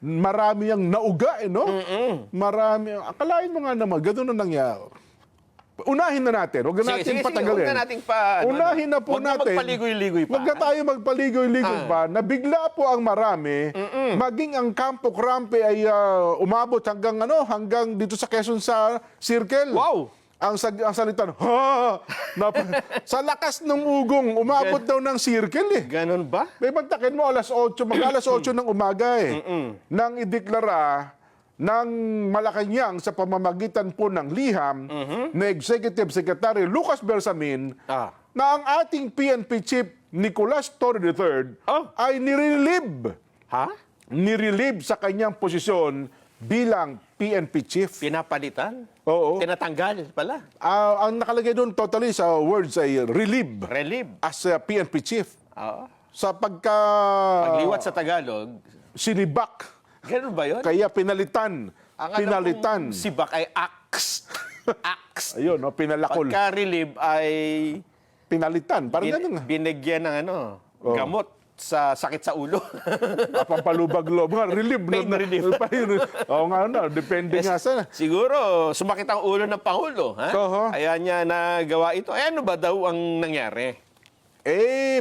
marami ang nauga, no? Marami. Akalain mo nga naman, gano'n na nangyari. Unahin na natin. Huwag na natin patagalin. Huwag na natin Unahin na po natin. Huwag na magpaligoy-ligoy pa. Huwag na tayo magpaligoy-ligoy pa. Nabigla po ang marami. Maging ang Campo Crampe ay umabot hanggang dito sa Quezon sa Circle. Wow! Ang salita, sa lakas ng ugong, umabot daw ng Circle eh. Ganon ba? May bagtakin mo, alas 8 ng umaga eh. Nang ideklara ng Malacanang sa pamamagitan po ng liham na Executive Secretary Lucas Bersamin na ang ating PNP Chief Nicolas Torre III ay nirelieve. Ha? Nirelieve sa kanyang posisyon bilang PNP Chief. Pinapalitan? Oo. Tinatanggal pala. Ang nakalagay doon totally sa words ay relieve. Relieve. As a PNP Chief. Oo. Sa Pagliwat sa Tagalog, sinibak. ganun ba yun? Kaya pinalitan. Ang Pinalitan. si Bak ay axe. Axe. Ayun, pinalakol. Pagka-relieve ay Pinalitan. Parang ganun nga. binigyan ng gamot sa sakit sa ulo. Pampalubag loob. Relieve. Pain relief. Oo nga, depende nga sa... Siguro, sumakit ang ulo ng Pangulo. Ha? Oo. Kaya niya nagawa ito. Ano ba daw ang nangyari?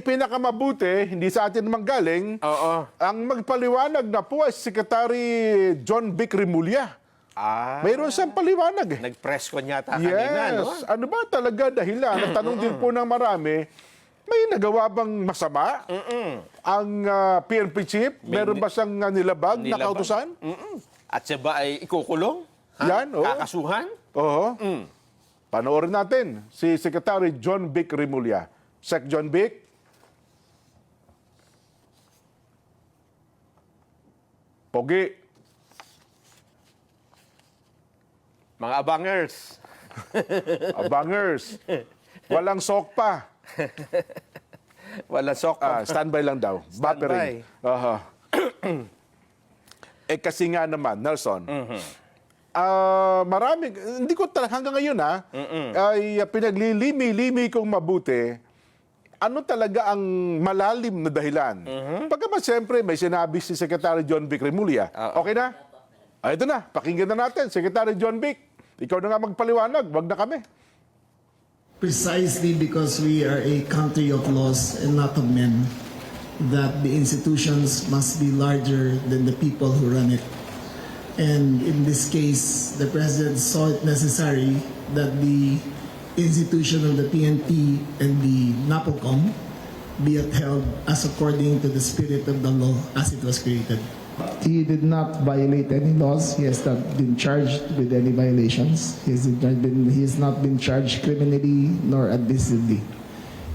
Pinakamabuti, hindi sa atin naman galing, Oo. ang magpaliwanag na po ay Secretary John Vic Remulla. Mayroon siyang paliwanag eh. Nag-press con yata kanina, no? Yes. Ano ba talaga dahilan? Natanong din po ng marami, may nagawa bang masama ang PNP chief? Meron ba siyang nilabag na kautusan? At siya ba ay ikukulong? Ha? Yan, oo. Kakasuhan? Oo. Panoorin natin si Secretary John Vic Remulla. Sec John Vic. Pogi. Mga abangers. Abangers. Walang sok pa. Wala sok. Standby lang daw. Buffering. Kasi nga naman, Nelson, marami, hindi ko talaga hanggang ngayon ay pinaglilimi-limi kong mabuti ano talaga ang malalim na dahilan. Pagkaman siyempre may sinabi si Secretary John Vic Remulla. Okay na? Ito na, pakinggan na natin. Secretary John Vic, ikaw na nga magpaliwanag, wag na kami. Precisely because we are a country of laws and not of men, that the institutions must be larger than the people who run it. And in this case, the President saw it necessary that the institution of the PNP and the NAPOCOM be upheld as according to the spirit of the law as it was created. He did not violate any laws. He has not been charged with any violations. He has not been charged criminally nor administratively.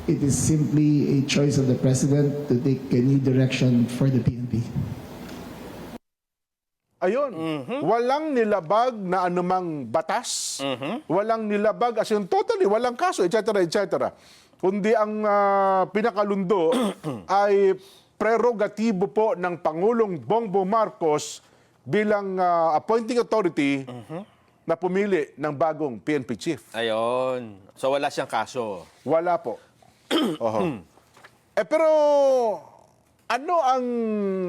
It is simply a choice of the President to take a new direction for the PNP. Ayun, walang nilabag na anumang batas, walang nilabag, as in totally, walang kaso, etc., etc. Kundi ang pinakalundo ay prerogatibo po ng Pangulong Bongbong Marcos bilang appointing authority na pumili ng bagong PNP chief. Ayun. So wala siyang kaso. Wala po. Pero ano ang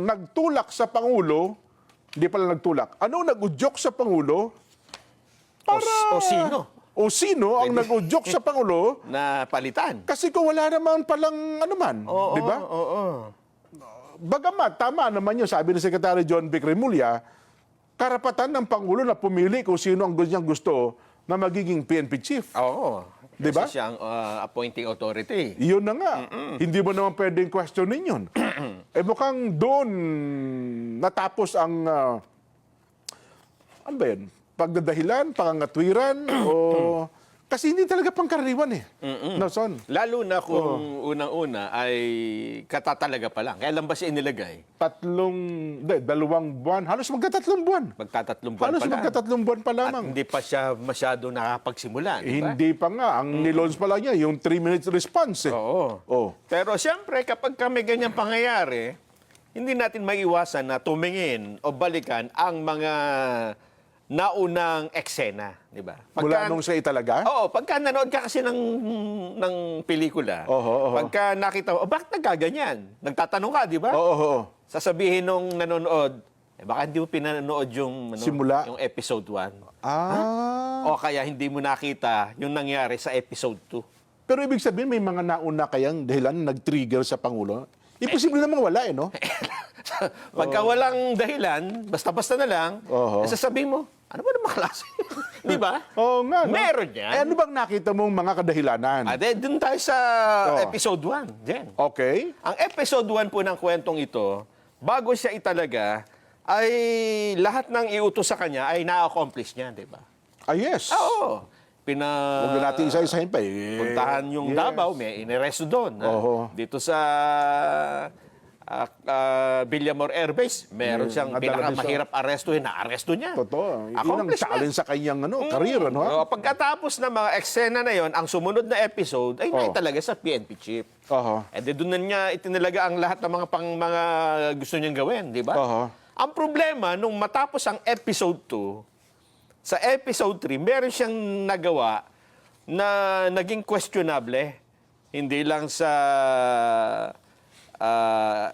nagtulak sa Pangulo? Hindi pala nagtulak. Ano nag-udyok sa Pangulo? O sino? O sino ang nag-udyok sa Pangulo? Na palitan. Kasi kung wala naman palang anuman, di ba? Oo. Bagamat, tama naman yun, sabi ni Secretary John Vic Remulla, karapatan ng Pangulo na pumili kung sino ang niyang gusto na magiging PNP chief. Oo. Di ba? Kasi siya ang appointing authority. Yun na nga. Hindi mo naman pwedeng questionin yun. Mukhang doon natapos ang ano ba yun? Pagdadahilan, pangangatwiran, o... Kasi hindi talaga pangkaraniwan eh. Nelson. Lalo na kung unang-una ay katatalaga pa lang. Kailan ba siya inilagay? 2 buwan. Halos magkatatlong buwan. Magtatatlong buwan Halos pa lang. magkatatlong buwan pa At lamang. hindi pa siya masyado nakapagsimula. Di ba? Hindi pa nga. Ang nilons pa lang niya, yung 3 minutes response eh. Oo. Oh. Pero siyempre, kapag kami ganyang pangyayari, hindi natin maiwasan na tumingin o balikan ang mga naunang eksena, di ba? Mula nung siya italaga? Oo, pagka nanood ka kasi ng pelikula, pagka nakita mo, bakit nagkaganyan? Nagtatanong ka, di ba? Oo. Sasabihin nung nanonood, baka hindi mo pinanood yung, Simula? yung episode 1. Ah. O kaya hindi mo nakita yung nangyari sa episode 2. Pero ibig sabihin, may mga nauna kayang dahilan na nag-trigger sa Pangulo? Imposible namang wala, no? Pagka walang dahilan, basta-basta na lang, Oho. sasabihin mo, ano ba naman klase? Di ba? Oo nga, no? Meron yan. Eh, ano bang nakita mong mga kadahilanan? Dun tayo sa Oh. episode 1, Jen. Okay. Ang episode 1 po ng kwentong ito, bago siya italaga, ay lahat ng iutos sa kanya ay na-accomplish niya, di ba? Ah, yes. Oo. Huwag na natin isa-isahin pa eh. Puntahan yung Yes. Davao, may iniresto doon. ha? Oho. Dito sa Villamor Air Base, meron siyang nadala din pinakamahirap arestuhin, na-aresto niya. Totoo. Yun ang Accomplish challenge sa kanyang career, ano? Pagkatapos ng mga eksena na yon, ang sumunod na episode ay naitalaga sa PNP chief. Oho. Eh di doon na niya itinalaga ang lahat ng mga gusto niyang gawin, di ba? Oho. Ang problema, nung matapos ang episode 2, sa episode 3, meron siyang nagawa na naging questionable. Hindi lang sa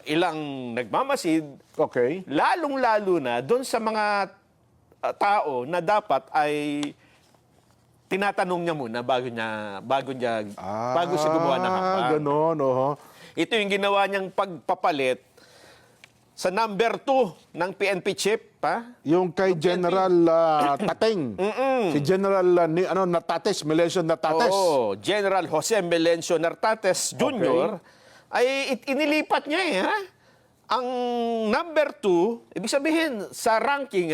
ilang nagmamasid, Okay. lalong-lalo na doon sa mga tao na dapat ay tinatanong niya muna bago siya gumawa ng hakbang. Ganon, oho. Ito yung ginawa niyang pagpapalit sa number 2 ng PNP chief, ha? Yung kay General Tateng. Si General Natates, Melencio Natates. Oo, General Jose Melencio Nartates Jr. ay inilipat niya ha? Ang number 2, ibig sabihin sa ranking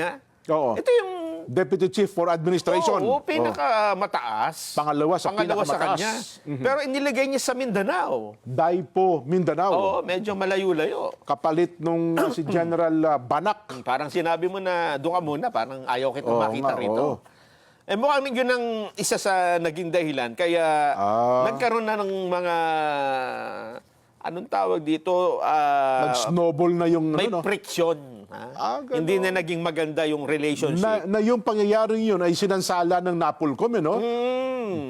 Oo. ito yung Deputy Chief for Administration. pinakamataas. Pangalawa sa sa pinakamataas. kanya. Pero inilagay niya sa Mindanao. Daipo, Mindanao. Oo, medyo malayo-layo. Kapalit nung si General Banak. Parang sinabi mo na doon ka muna, parang ayaw kitang Oo makita nga, rito. oo. Eh mukhang yun ang isa sa naging dahilan. Kaya nagkaroon na ng mga, anong tawag dito? Nag-snowball na yung May friction. ganun. Hindi na naging maganda yung relationship. na yung pangyayaring yun ay sinansala ng Napolcom,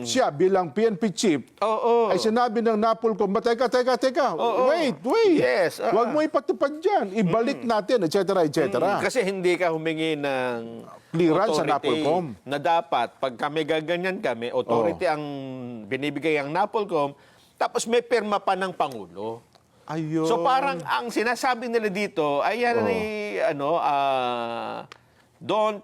Siya bilang PNP chief Oo. ay sinabi ng Napolcom, teka, wait. Yes, Huwag mo ipatupad dyan. Ibalik natin, etc., etc. Kasi hindi ka humingi ng Clearance sa authority Napolcom. na dapat, pag kami gaganyan kami, authority ang binibigay ang Napolcom, tapos may pirma pa ng Pangulo. Ayun. So parang ang sinasabi nila dito ay yan ay don't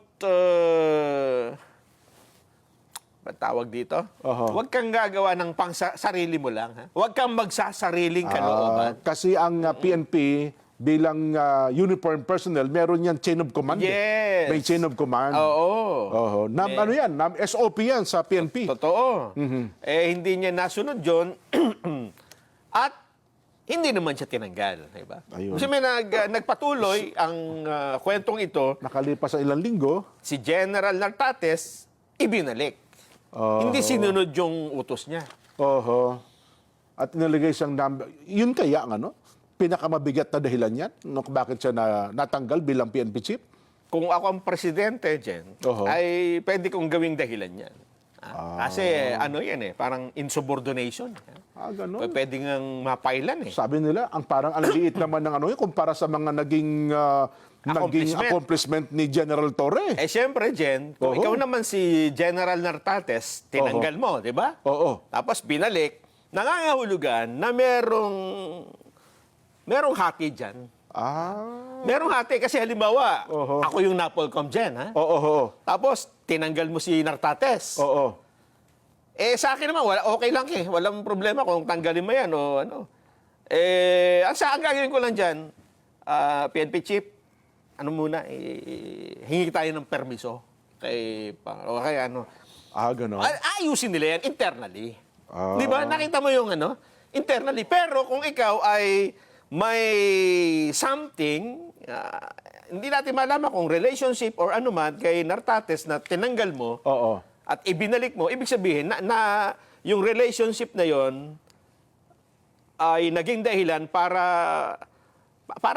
ba't tawag dito? Huwag kang gagawa ng sarili mo lang. Ha? Huwag kang magsasariling kalooban. Kasi ang PNP bilang uniform personnel, meron yan chain of command. Yes. May chain of command. Oo. Ano yan? SOP yan sa PNP. Totoo. Eh, hindi niya nasunod yun. At hindi naman siya tinanggal. Diba? Ayun. Kasi may nagpatuloy ang kwentong ito, Nakalipas sa ilang linggo. si General Nartates, ibinalik. Hindi sinunod yung utos niya. Oho. At nilagay siyang number. Yun kaya ang pinakamabigat na dahilan yan? Bakit siya natanggal bilang PNP chief? Kung ako ang presidente, Jen, ay pwede kong gawing dahilan yan. Kasi yan parang insubordination. Ganun. Pwede ngang mapailan Sabi nila, ang liit naman ng yun kumpara sa mga naging accomplishment ni General Torre. Eh, siyempre, Jen, kung ikaw naman si General Nartates, tinanggal mo, di ba? Oo. Tapos binalik, nangangahulugan na merong hati dyan. Merong hati kasi halimbawa, ako yung Napolcom dyan, ha? Oo. Tapos, tinanggal mo si Nartates. Oo. Eh, sa akin naman, okay lang Walang problema kung tanggalin mo yan o ano. Eh, ang gagawin ko lang dyan, PNP Chief, hingi tayo ng permiso o kaya Gano'n. ayusin nila yan internally. Di ba? Nakita mo yung internally. Pero kung ikaw ay may something, hindi natin malaman kung relationship or ano man kay Nartates na tinanggal mo Oo. at ibinalik mo, ibig sabihin na yung relationship na yon ay naging dahilan para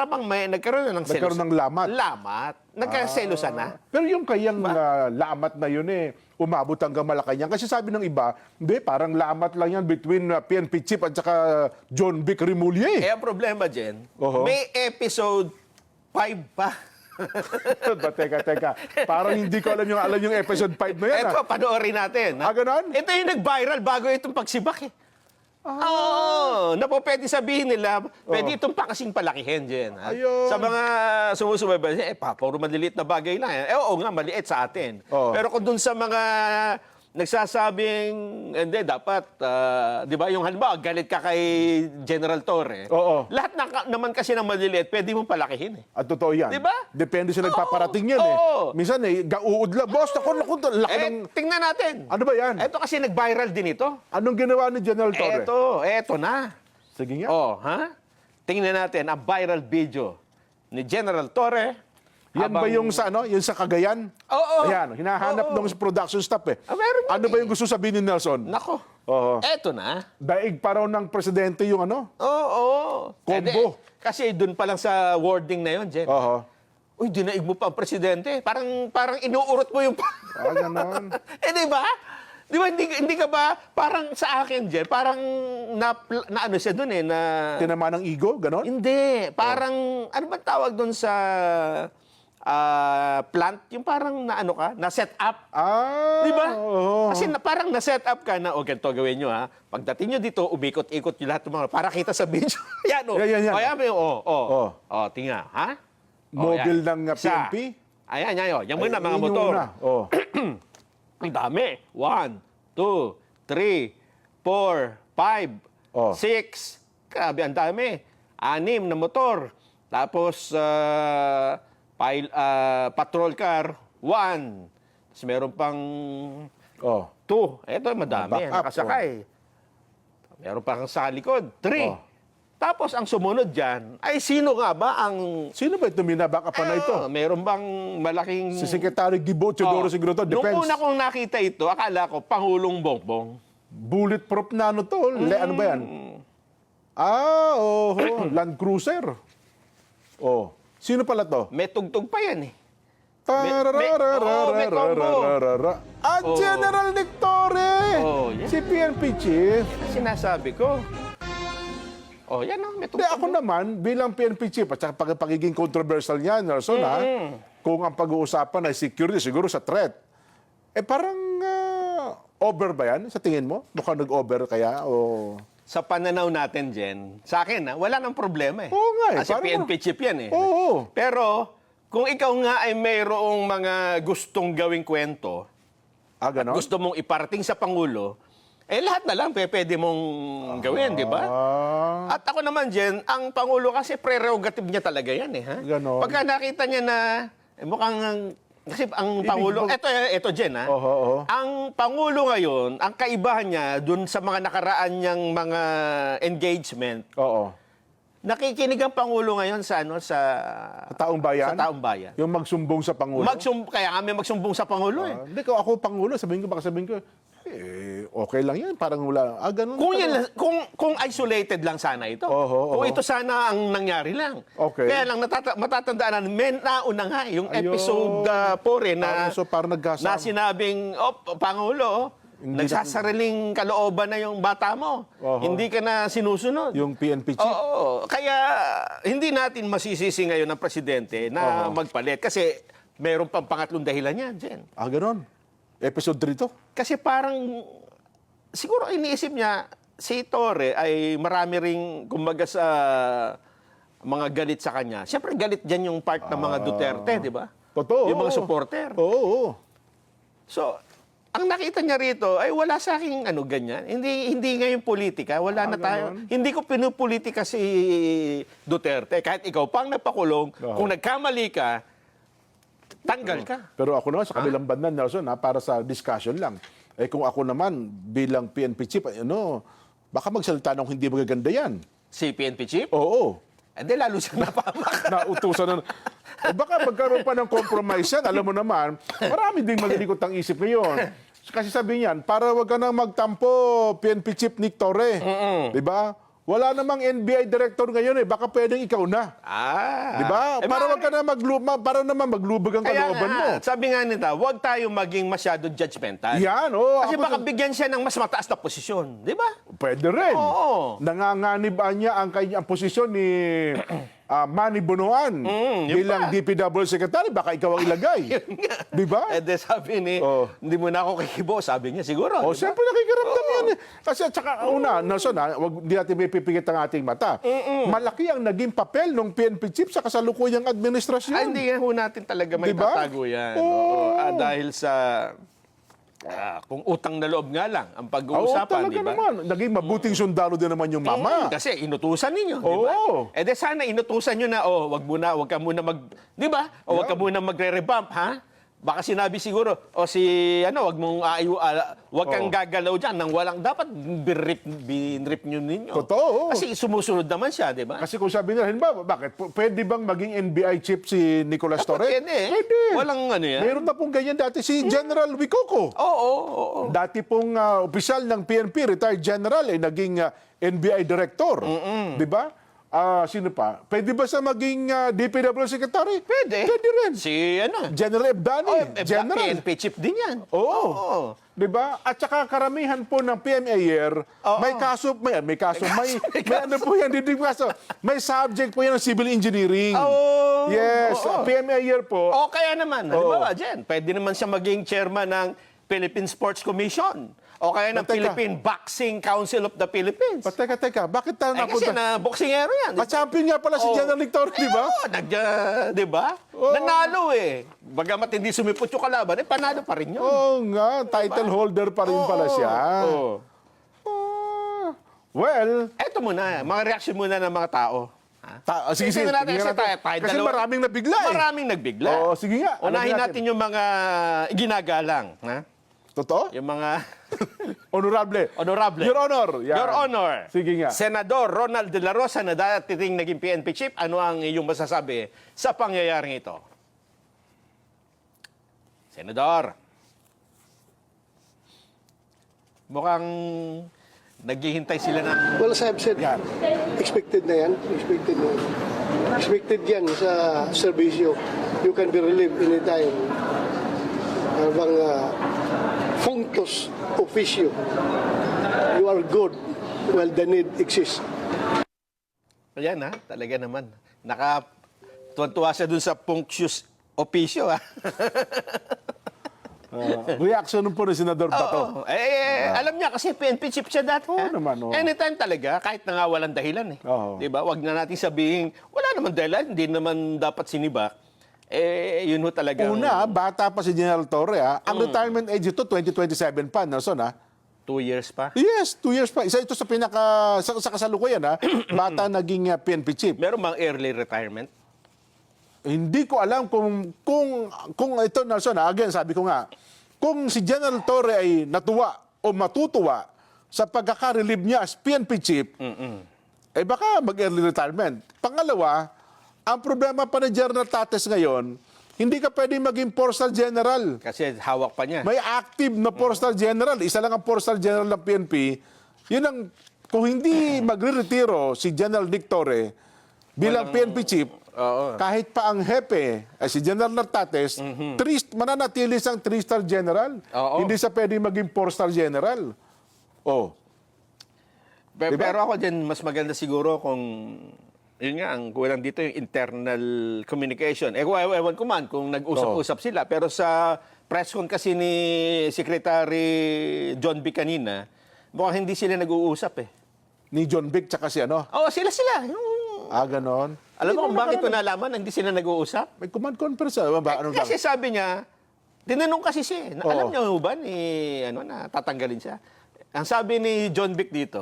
bang may nagkaroon ng lamat. Lamat. Nagkaselosan na. Pero yung kayang lamat na yun umabot hanggang Malacanang. Kasi sabi ng iba, hindi, parang lamat lang yan between PNP Chief at saka John Vic Remulla. Eh, ang problema, Jen, Oho. may episode 5 pa. Teka. Parang hindi ko alam yung episode 5 na yan. Ito, panoorin natin. Ha? Ganon? Ito yung nag-viral bago itong pagsibak eh. Oo, na po pwede sabihin nila, pwede itong pakasing palakihin dyan. Ha? Ayun. Sa mga sumusubaybay, puro maliliit na bagay lang. Oo nga, maliit sa atin. Oo. Pero kung dun sa mga nagsasabing, hindi, dapat, di ba, yung halimbawa, galit ka kay General Torre. Oo. Lahat naman kasi ng maliliit, pwede mong palakihin eh. At totoo yan. Di ba? Depende sa nagpaparating yan Oo. Minsan gauud lang. Boss, naku, laki ng... Tingnan natin. Ano ba yan? Ito kasi nag-viral din ito. Anong ginawa ni General Torre? Eto na. Sige nga. Oh, ha? Tingnan natin ang viral video ni General Torre. Yan ba yung sa yung sa Cagayan? Oo. Ayan, hinahanap ng production staff eh. Meron Ano ba yung gusto sabihin ni Nelson? Nako. Oo. Eto na. Daig pa raw ng presidente yung Oo. Combo. Kasi doon pa lang sa wording na yon, Jen. Oo. Uy, dinaig mo pa ang presidente. Parang inuurot mo yung... Ganon. di ba? Di ba, hindi ka ba, parang sa akin, Jen, parang na ano siya doon eh, na... Tinama ng ego, ganon? Hindi. Parang, ano ba tawag doon sa plant? Yung parang na ano ka, na set up. Di ba? Oo. Kasi parang na-set up ka na, ganito gawin nyo ha. Pagdating nyo dito, umikot-ikot yung lahat ng mga, para kita sa video. Yan o. Yan. Tinga, ha? Mobile yan. ng Isa. PNP? Yan. Yan muna Ay, mga yun yung motor. una. Oh. Ang dami. 1, 2, 3, 4, 5, Oh. 6. Grabe, ang dami. 6 na motor. Tapos, patrol car, 1. Tapos meron pang Oh. 2. Ito, madami. Back up, Nakasakay. Meron pang sa likod, 3. Oh. Tapos, ang sumunod dyan, ay sino nga ba ang... Sino ba ito? Minabaka pa na ito? Meron bang malaking... Si Secretary Gibo Teodoro siguro to, Nung Defense. una kong nakita ito, akala ko, Pangulong Bongbong. Bulletproof na to. Ano ba yan? Land Cruiser. Oh. Sino pala to? May tugtog pa yan eh. may combo. General Nick Torre! Oh, yan. Si PNP Chief. Sinasabi ko. Yan o, may Hindi, tugtog. ako naman, bilang PNP Chief, at saka pagiging controversial niya, Nelson, kung ang pag-uusapan ay security, siguro sa threat, parang over ba yan? Sa tingin mo? Mukhang nag-over kaya? O... Sa pananaw natin, Jen, sa akin, wala nang problema eh. Oo nga eh. Kasi Parang- PNP chip yan eh. Oo. Pero, kung ikaw nga ay mayroong mga gustong gawing kwento, Ganon? gusto mong iparating sa Pangulo, lahat na lang pwede mong gawin, di ba? At ako naman, Jen, ang Pangulo kasi prerogative niya talaga yan eh. Ha? Ganon. Pagka nakita niya na mukhang... Kasi ang Pangulo... Ito, Jen, ha? Oo. Ang Pangulo ngayon, ang kaibahan niya dun sa mga nakaraan niyang mga engagement, Oo. nakikinig ang Pangulo ngayon sa Sa taong bayan? Sa taong bayan. Yung magsumbong sa Pangulo? Kaya kami magsumbong sa Pangulo eh. Hindi ko, ako Pangulo, baka sabihin ko, okay lang yan, parang wala. Ganun. Kung kung isolated lang sana ito. Kung ito sana ang nangyari lang. Okay. Kaya lang matatandaan na may nauna nga yung Ayun. episode 4 na Parang nagkasama. na sinabing, Pangulo, nagsasariling kalooban na yung bata mo. Hindi ka na sinusunod. Yung PNP chief? Oo. Kaya hindi natin masisisi ngayon ng presidente na magpalit kasi mayroon pang pangatlong dahilan yan, Jen. Ganon. Episode 3 to? Kasi parang, siguro iniisip niya, si Torre ay marami ring, kumbaga sa mga galit sa kanya. Siyempre, galit dyan yung part ng mga Duterte, di ba? Totoo. Yung mga supporter. Oo. So, ang nakita niya rito ay wala sa aking ganyan. Hindi ngayon politika, wala na tayo. Ganon. Hindi ko pinupolitika si Duterte. Kahit ikaw pang napakulong, kung nagkamali ka, tanggal ka. Pero ako naman, sa kabilang banda, Nelson, para sa discussion lang. Kung ako naman, bilang PNP chief, baka magsalita ng hindi magaganda yan. Si PNP chief? Oo. Hindi, lalo siyang napamak. Nautusan na. Baka magkaroon pa ng compromise yan. Alam mo naman, marami ding malilikot ang isip ngayon. Kasi sabi niyan, para wag ka nang magtampo, PNP Chief Nick Torre. Di ba? Wala namang NBI director ngayon Baka pwedeng ikaw na. Di ba? Para wag ka na para naman maglubog ang Kaya kalooban mo. sabi nga nila, huwag tayo maging masyado judgmental. Yan, Kasi baka bigyan siya ng mas mataas na posisyon. Di ba? Pwede rin. Oo. Nanganganib niya ang posisyon Manny Bonoan yun bilang pa. DPW Secretary, baka ikaw ang ilagay. Di ba? Eh, de sabi ni, Oh. hindi mo na ako kikibo, sabi niya, siguro. O, di ba? siyempre nakikiramdam yan eh. Kasi at saka una, Nelson, hindi natin may pipigit ang ating mata. Malaki ang naging papel ng PNP chief sa kasalukuyang administrasyon. Ay, hindi nga ho natin talaga may Diba? tatago yan. Oo. Oo. Dahil sa, kung utang na loob nga lang ang Oo, pag-uusapan, talaga di ba? naman. Naging mabuting sundalo din naman yung mama. Kasi inutusan ninyo, di ba? Oo. Eh de sana inutusan nyo na, wag ka muna di ba? O wag ka muna magre-revamp, ha? Baka sinabi siguro, wag kang gagalaw diyan nang walang dapat binrip nyo ninyo. Totoo. Kasi sumusunod naman siya, di ba? Kasi kung sabi nila, halimbawa, bakit? Pwede bang maging NBI chief si Nicolas Torre? Pwede eh. Pwede. Walang ano yan. Meron na pong ganyan dati si General Wicoco. Oo. Dati pong opisyal ng PNP, retired general, naging NBI director. Di ba? Sino pa? Pwede ba sa maging DPW secretary? Pwede. Pwede rin. Si General Ebdani. General. PNP chief din yan. Oo. 'Di ba? At saka karamihan po ng PMAyer, may kaso, may ano po yan, hindi kaso. May subject po yan ng civil engineering. Oo. Yes, Oo. PMAyer po. O kaya naman, halimbawa dyan, pwede naman siya maging chairman ng Philippine Sports Commission. O kaya ng Teka. Philippine Boxing Council of the Philippines. Teka, bakit tayo Eh, kasi napunta? na boksingero yan. Champion nga pala si General Victor, di ba? Oo, di ba? Nanalo eh. Bagamat hindi sumipot yung kalaban, panalo pa rin yun. Oo nga, title holder pa rin pala siya. Oo. Well, Eto muna, mga reaksyon muna ng mga tao. sige, Tingnan natin kasi tayo Kasi dalawa- maraming nabigla eh. Maraming nagbigla. Oo, sige nga. Unahin Alamin natin yung mga ginagalang. Ha? Totoo? Yung mga Honorable. honorable. Your Honor. Yan. Your Honor. Sige nga. Senador Ronald De La Rosa na dating naging PNP chief, ano ang iyong masasabi sa pangyayaring ito? Senador. Mukhang naghihintay sila ng... Well, as I've said, Yan. expected na yan. Expected yan sa serbisyo. You can be relieved anytime. Habang functus officio. You are good while the need exists. Ayan ha, talaga naman. Tuwan-tuwa siya dun sa punctious officio ha. Reaction nun po ng Senador Bato. Alam niya kasi PNP chief siya dati. Oo ha? naman, oo. Anytime talaga, kahit na nga walang dahilan eh. Oo. 'Di ba? Wag na natin sabihin, wala naman dahilan, hindi naman dapat sinibak. Yun ho talaga. Una, bata pa si General Torre. Ang retirement age ito, 2027 pa, Nelson. 2 years pa. Yes, 2 years pa. Isa ito sa sa kasalukuyan. Bata naging PNP chief. Meron bang early retirement? Hindi ko alam kung ito, Nelson, again, sabi ko nga, kung si General Torre ay natuwa o matutuwa sa pagkaka-relieve niya as PNP chief, baka mag-early retirement. Pangalawa, ang problema pa ni General Tates ngayon, hindi ka pwedeng maging 4-star general. Kasi hawak pa niya. May active na 4-star general. Isa lang ang 4-star general ng PNP. Yun ang, kung hindi magre-retiro si General Nick Torre bilang PNP chief, kahit pa ang hepe, si General Nartates, mananatili siyang 3-star general. Oo. Hindi siya pwedeng maging 4-star general. Diba? Pero ako dyan, mas maganda siguro kung, yun nga, ang kulang dito yung internal communication. Ewan ko man kung nag-usap-usap sila. Pero sa press con kasi ni Secretary John B. kanina, mukhang hindi sila nag-uusap eh. Ni John Vic, tsaka si ano? Oo, sila. Ganon. Alam mo kung bakit ko nalaman na hindi sila nag-uusap? May command conference. Ano Kasi sabi niya, tinanong kasi siya. Oo. Alam niyo ba na tatanggalin siya? Ang sabi ni John Vic dito,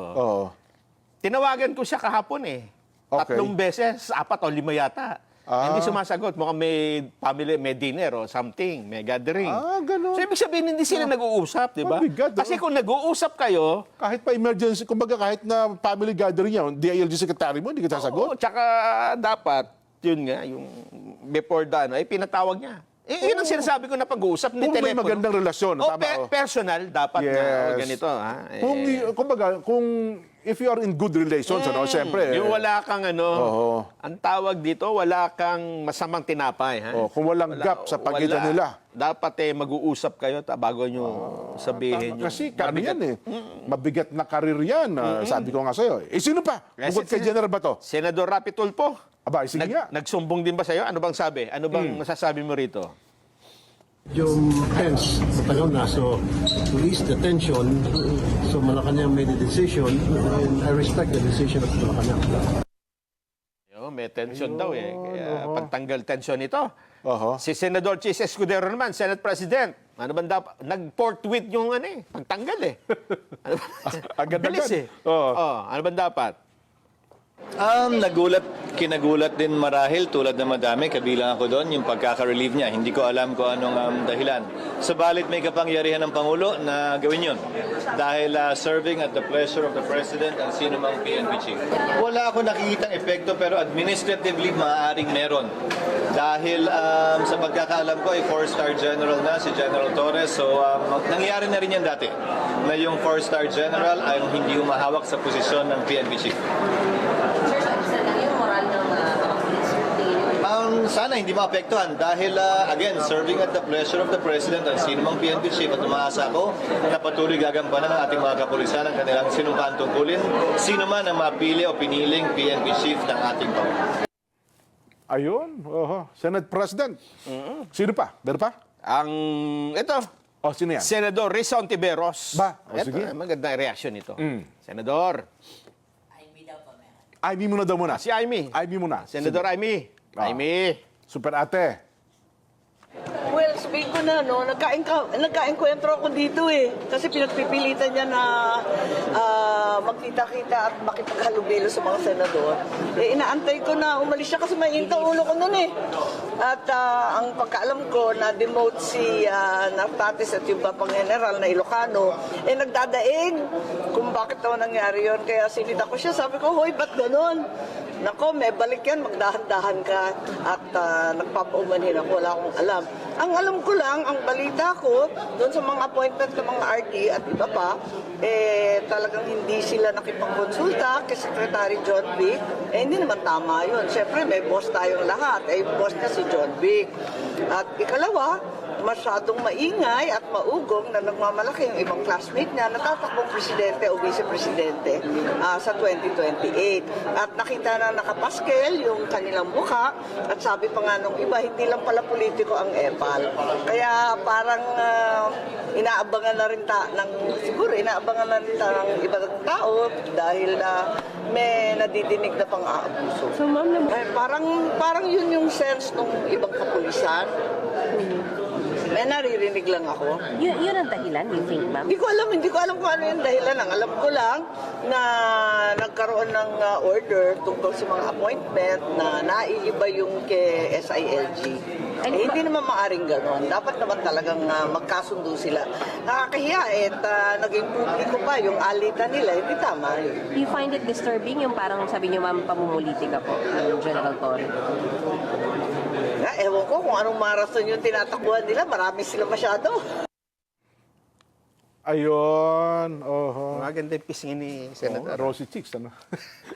tinawagan ko siya kahapon eh. Okay. 3 beses, 4 o 5 yata. Hindi sumasagot. Mukhang may family, may dinner o something, may gathering. Ganon. So, ibig sabihin, hindi sila nag-uusap, di ba? Mabigat, Kasi kung nag-uusap kayo, Kahit pa emergency, kumbaga kahit na family gathering yan, DILG secretary mo, hindi ka sasagot. tsaka dapat, yun nga, yung before the, ay pinatawag niya. Yun ang sinasabi ko na pag-uusap ni Kung may telepono. magandang relasyon, tama. Personal, dapat na Yes. ganito. Ha? Kung if you are in good relations, siyempre. Yung wala kang Oo. ang tawag dito, wala kang masamang tinapay. Ha? Kung walang gap sa pagitan nila. Dapat mag-uusap kayo bago nyo sabihin yung Kasi ano yan mabigat na karir yan. Sabi ko nga sa'yo. Sino pa? Bukod kay General Bato. Senador Rapi Tulfo. Aba, sige nga. Nagsumbong din ba sa'yo? Ano bang sabi? Ano bang masasabi mo rito? Yung tense, matagal na. So, to ease the tension, so Malacanang made a decision, and I respect the decision of Malacanang. Yo, may tension daw eh. Kaya pagtanggal tension ito. Oho. Si Senador Chis Escudero naman, Senate President. Ano ba dapat? Nag-forthwith yung pagtanggal eh. Ano ba? Agad-agad. Bilis eh. Oo. Ano ba dapat? Kinagulat din marahil tulad ng madami, kabilang ako doon, yung pagkaka-relieve niya. Hindi ko alam kung anong dahilan. Sabalit may kapangyarihan ng Pangulo na gawin yun. Dahil serving at the pleasure of the President ang sino mang PNP chief. Wala ako nakikitang epekto pero administratively maaaring meron. Dahil sa pagkakaalam ko ay 4-star general na si General Torres. So nangyari na rin yan dati na yung 4-star general ay hindi humahawak sa posisyon ng PNP chief. Sana hindi maapektuhan dahil again, serving at the pleasure of the President ang sino mang PNP chief at umaasa ako na patuloy gagampanan ng ating mga kapulisan ang kanilang sinumpaan tungkulin sino man ang mapili o piniling PNP chief ng ating Pangulo. Ayun. Oho. Senate President. Sino pa? Meron pa? Ito, O, sino yan? Senador Rizon Tiberos. Ba? O, Ito, sige. magandang reaction nito. Senador. Ivy muna daw muna. Si Amy. Ivy muna. Senador Amy. Ah. Amy. Super ate. Well, sabihin ko na, no, nagkaengkwentro ako dito eh. Kasi pinagpipilitan niya na magkita-kita at makipaghalubilo sa mga senador. Eh, inaantay ko na umalis siya kasi mainit ang ulo ko nun eh. At ang pagkaalam ko, na-demote si Nartates at yung Bapang General na Ilocano, eh nagdadaig kung bakit naman nangyari yun. Kaya sinita ko siya, sabi ko, hoy, ba't ganun? Nako, may balik yan, magdahan-dahan ka. At nagpapaumanhin ako, wala akong alam. Ang alam ko lang, ang balita ko, doon sa mga appointment ng mga RD at iba pa, eh talagang hindi sila nakipagkonsulta kay Secretary John Vic. Eh hindi naman tama yun. Siyempre, may boss tayong lahat. Eh, boss niya si John Vic. At ikalawa, masyadong maingay at maugong na nagmamalaki yung ibang classmate niya na tatakbong presidente o vice-presidente sa 2028. At nakita na nakapaskel yung kanilang mukha at sabi pa nga nung iba, hindi lang pala politiko ang EPAL. Kaya parang inaabangan na rin siguro inaabangan na rin ng ibang tao dahil may nadidinig na pang-aabuso. So, ma'am, parang yun yung sense ng ibang kapulisan. May naririnig lang ako. Yun ang dahilan, you think, ma'am? Hindi ko alam kung ano yung dahilan. Ang alam ko lang na nagkaroon ng order tungkol sa mga appointment na naiiba yung kay SILG. Eh, hindi naman maaring gano'n. Dapat naman talagang magkasundo sila. Nakakahiya naging publiko pa yung alitan nila. Hindi tama yun. Do you find it disturbing yung parang sabi niyo, ma'am, pamumulitik ako ng General Torre? Ewan ko kung anong marathon yung tinatakbuhan nila. Marami sila masyado. Ayun. Oho. Maganda yung pisngin ni Senador. Rosy Chicks, ano?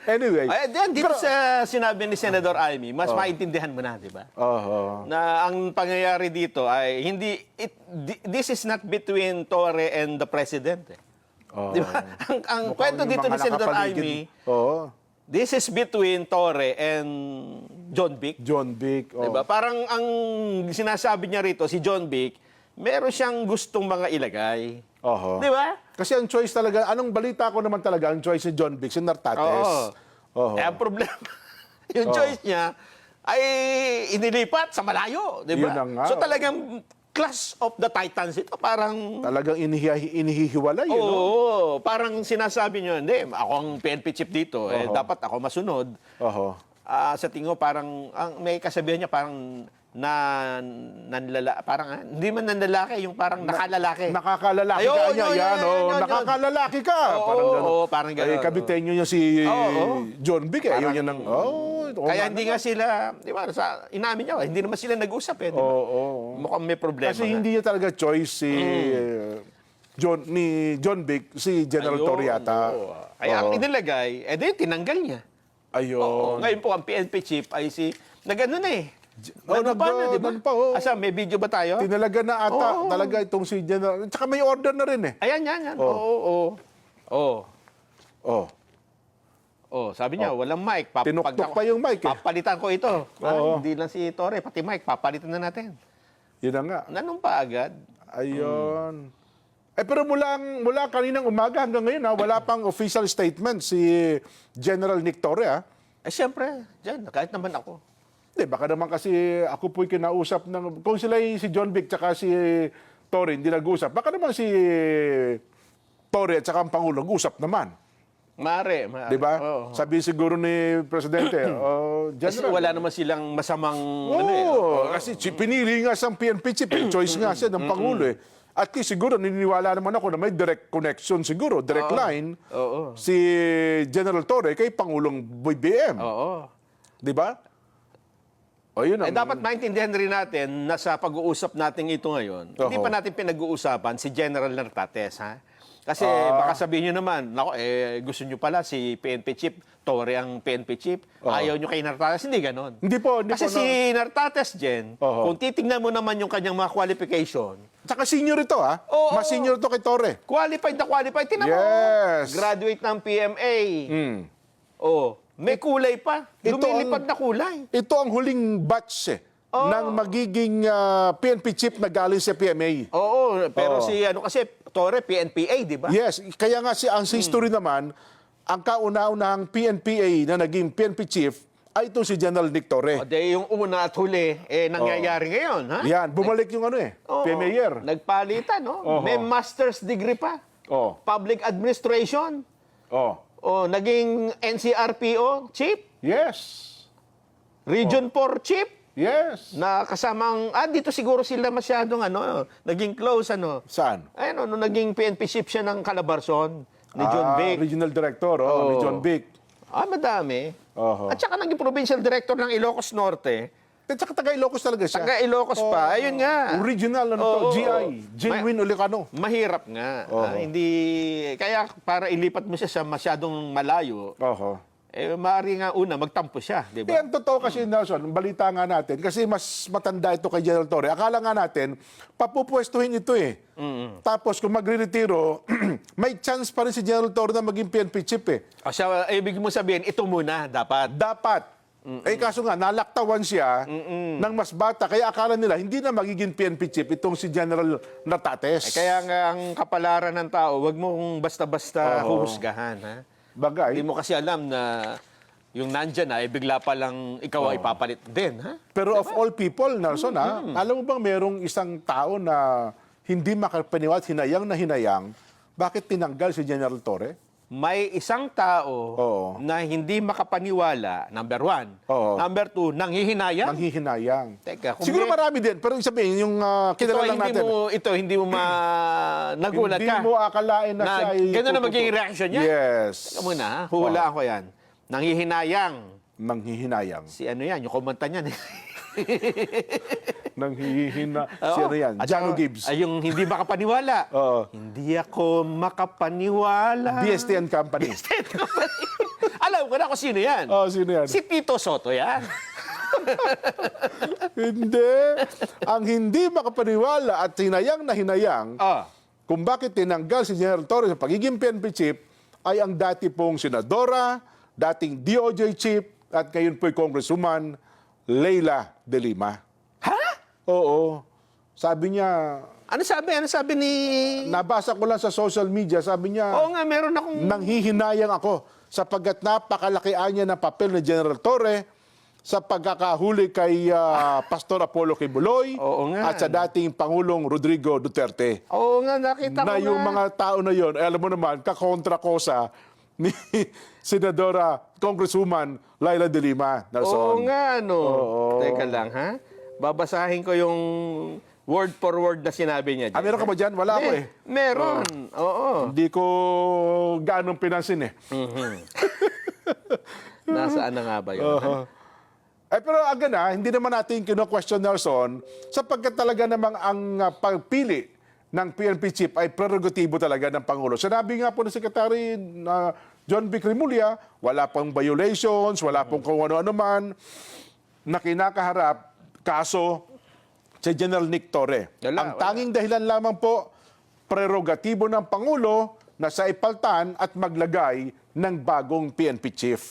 Anyway. Ay, dito sa sinabi ni Senador Amy, mas maintindihan mo na, di ba? Oho. Na ang pangyayari dito ay this is not between Torre and the President. Oh. Di ba? Ang kwento dito ni Senador Amy, Oo. this is between Torre and John Vic. John Vic. Oh. Diba? Parang ang sinasabi niya rito, si John Vic, meron siyang gustong mga ilagay. Oho. Di ba? Kasi ang choice talaga, anong balita ko naman talaga, ang choice ni John Vic, si Nartates. Oo. Eh, ang problema, yung choice niya ay inilipat sa malayo. Di ba? Yun na nga. So talagang Clash of the Titans ito. Parang... Talagang inihihiwalay, Oo, no? parang sinasabi niyo, hindi, ako ang PNP chief dito. Eh, dapat ako masunod. Oho. Sa tingin ko, parang, may kasabihan niya, parang hindi man nanlalaki, yung parang nakalalaki. Nakakalalaki Ayun, ka yun, niya, yun, yan. yun, Oh, yun, nakakalalaki ka. Oo, parang gano'n. oo, parang gano'n. Ay, kabitenyo niya si John Vic. Ayun yan ang, Kaya hindi nga sila, di ba, inamin niya, hindi naman sila nag-usap eh. Di ba? Oo. Mukhang may problema. Kasi hindi niya talaga choice si John Vic, si General Ayun, Torre yata. oo. Kaya ang inilagay, tinanggal niya. Ayun. Oo. Ngayon po, ang PNP chief ay nag-ano na eh. nag-ano pa, oo. Asa, may video ba tayo? Tinalaga na ata, talaga itong si General. Tsaka may order na rin eh. Ayan, yan. Oo. Oh. Oh, sabi niya, walang mic. Tinuktok pa yung mic, eh. Papalitan ko ito. Oo. Hindi lang si Torre, pati mic, papalitan na natin. Yun na nga. Nanong pa agad? Ayun. Pero mula kaninang umaga hanggang ngayon, wala pang official statement si General Nick Torre. Siyempre, dyan, kahit naman ako. Hindi, baka naman kasi ako po'y kinausap ng... Kung sila si John Vic tsaka si Torre hindi nag-usap, baka naman si Torre at tsaka ang Pangulo nag-usap naman. Mare. Di ba? Oo. Sabi siguro ni Presidente, Kasi General. wala naman silang masamang... Kasi pinili nga siyang PNP chief, choice nga siya ng Pangulo eh. At least siguro, naniniwala naman ako na may direct connection siguro, direct line, si General Torre kay Pangulong BBM. Oo. Di ba? O yun ang... Dapat maintindihan rin natin na sa pag-uusap natin ito ngayon, hindi Oo. pa natin pinag-uusapan si General Nartates, ha? Kasi baka sabihin nyo naman, nako, gusto nyo pala si PNP Chief, Torre ang PNP Chief, ayaw nyo kay Nartates, hindi ganon. Hindi po. Kasi si Nartates, Jen, Oo. kung titingnan mo naman yung kanyang mga qualification, Tsaka senior ito, ha? Oo. Mas senior ito kay Torre. qualified na qualified. Tingnan mo, Yes. graduate ng PMA. Mm. Oh, may kulay pa. Ito Lumilipad na kulay. Ito ang huling batch ng magiging PNP chief na galing sa PMA. Oo, pero Oo. si ano kasi, Torre, PNPA, di ba? Yes, kaya nga ang history naman, ang kauna-unahang PNPA na naging PNP chief ay ito si General Nick Torre. O, de, yung una at huli, nangyayari ngayon, ha? Yan, bumalik yung Oo, PMA year. Nagpalitan, no? Oo. May master's degree pa. Oh, Public Administration. oh. O, naging NCRPO chief. Yes. Region 4 chief. Yes. Na kasamang, dito siguro sila masyadong, naging close, Saan? Ayun, naging PNP chief siya ng Calabarzon, ni John Vic. Regional Director, ni John Vic. Madami. Oho. At saka naging provincial director ng Ilocos Norte. At saka taga Ilocos talaga siya. Taga Ilocos pa. Ayun nga. Original, Oo. GI. Genuine Ulicano. Mahirap nga. Hindi, kaya para ilipat mo siya sa masyadong malayo, Oho. maaari nga una, magtampo siya, di ba? Yan totoo kasi, Nelson, balita nga natin, kasi mas matanda ito kay General Torre. Akala nga natin, papupwestuhin ito eh. Tapos kung magre-retiro, may chance pa rin si General Torre na maging PNP chief eh. O siya, ibig mo sabihin, ito muna, dapat. Dapat. Kaso nga, nalaktawan siya ng mas bata. Kaya akala nila, hindi na magiging PNP chief itong si General Nartates. Kaya nga ang kapalaran ng tao, wag mong basta-basta huhusgahan, ha? Bagay. Hindi mo kasi alam na yung nandyan na, bigla pa lang ikaw ay papalit din, ha? Pero of all people, Nelson, alam mo bang merong isang tao na hindi makapaniwala, hinayang na hinayang, bakit tinanggal si General Torre? May isang tao Oo. na hindi makapaniwala, number 1. Oo. Number 2, nanghihinayang. Nanghihinayang. Teka, kung Siguro marami din, pero sabihin, yung kilala lang natin. hindi mo nagulat Hindi ka. mo akalain na siya ay... Ganun na magiging reaction niya. Yes. Teka muna, ha? Huhulaan ko yan. Nanghihinayang. Nanghihinayang. Si ano yan, yung kumanta niyan. Nanghihina. Oo. Si ano yan? At Jano saka, Gibbs. Ay, yung hindi makapaniwala. Oo. Hindi ako makapaniwala. DSTN Company. Alam ko na kung sino yan. Oh, sino yan? Si Tito Soto yan. Hindi. Ang hindi makapaniwala at hinayang na hinayang kung bakit tinanggal si General Torre sa pagiging PNP chief ay ang dati pong senadora, dating DOJ chief, at ngayon po'y Congresswoman Leila De Lima. Ha? Oo. Sabi niya, Ano sabi ni... nabasa ko lang sa social media, sabi niya, Oo nga, meron akong... nanghihinayang ako sapagkat napakalakian niya ng papel ni General Torre sa pagkakahuli kay Pastor Apollo Kibuloy Oo nga. at sa dating Pangulong Rodrigo Duterte. Oo nga, nakita ko Na yung nga. mga tao na yon, alam mo naman, kakontra ko sa ni Senadora Congresswoman Leila De Lima. Nelson. Oo nga, ano. Oo. Teka lang, ha? Babasahin ko yung word for word na sinabi niya. Meron ka ba dyan? Wala ako eh. Meron. Oo. Hindi ko ganong pinansin eh. Nasaan na nga ba yun? ha? Pero agad hindi naman natin kino-question, Nelson, sapagkat talaga namang ang pagpili ng PNP chief ay prerogatibo talaga ng Pangulo. Sinabi nga po ng Secretary John Vic Remulla, wala pong violations, wala pong kung ano-ano man na kinakaharap kaso si General Nick Torre. Wala. Ang tanging dahilan lamang po, prerogatibo ng Pangulo na sa ipaltan at maglagay ng bagong PNP chief.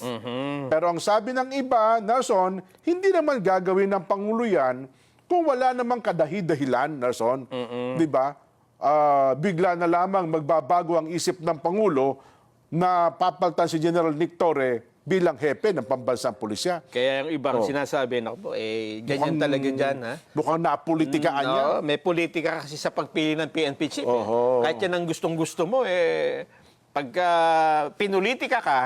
Pero ang sabi ng iba, Nelson, hindi naman gagawin ng Pangulo yan kung wala namang kadahi-dahilan, Nelson. Di ba? Bigla na lamang magbabago ang isip ng Pangulo na papaltan si General Nick Torre bilang hepe ng pambansang pulisya. Kaya yung ibang sinasabi, naku po, ganyan talaga dyan, ha? Mukhang napolitikaan niya. No, may politika kasi sa pagpili ng PNP chief. Oho. Kahit yan ang gustong-gusto mo, pagka pinulitika ka,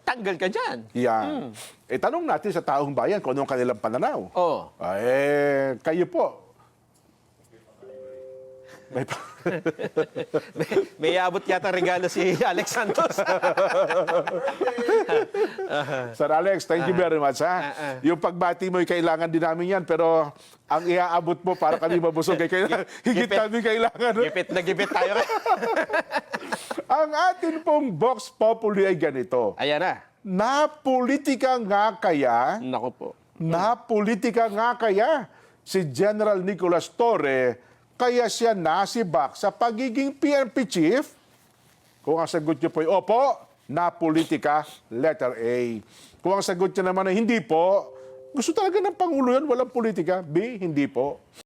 tanggal ka dyan. Yan. Tanong natin sa taong bayan kung anong kanilang pananaw. Oh. Kayo po. May May abot yata regalo si Alex Santos. Sir Alex, thank you very much. Yung pagbati mo, kailangan din namin yan. Pero ang iaabot mo para kami mabusog, kailangan, higit Gipit. namin kailangan. Gipit na gipit tayo. Ang atin pong Vox Populi ay ganito. Ayan na. Napolitika nga kaya, Naku po. napolitika nga kaya si General Nicolas Torre kaya siya nasibak sa pagiging PNP chief? Kung ang sagot niyo po ay opo, napolitika, letter A. Kung ang sagot niyo naman ay hindi po, gusto talaga ng Pangulo yan, walang politika, B, hindi po.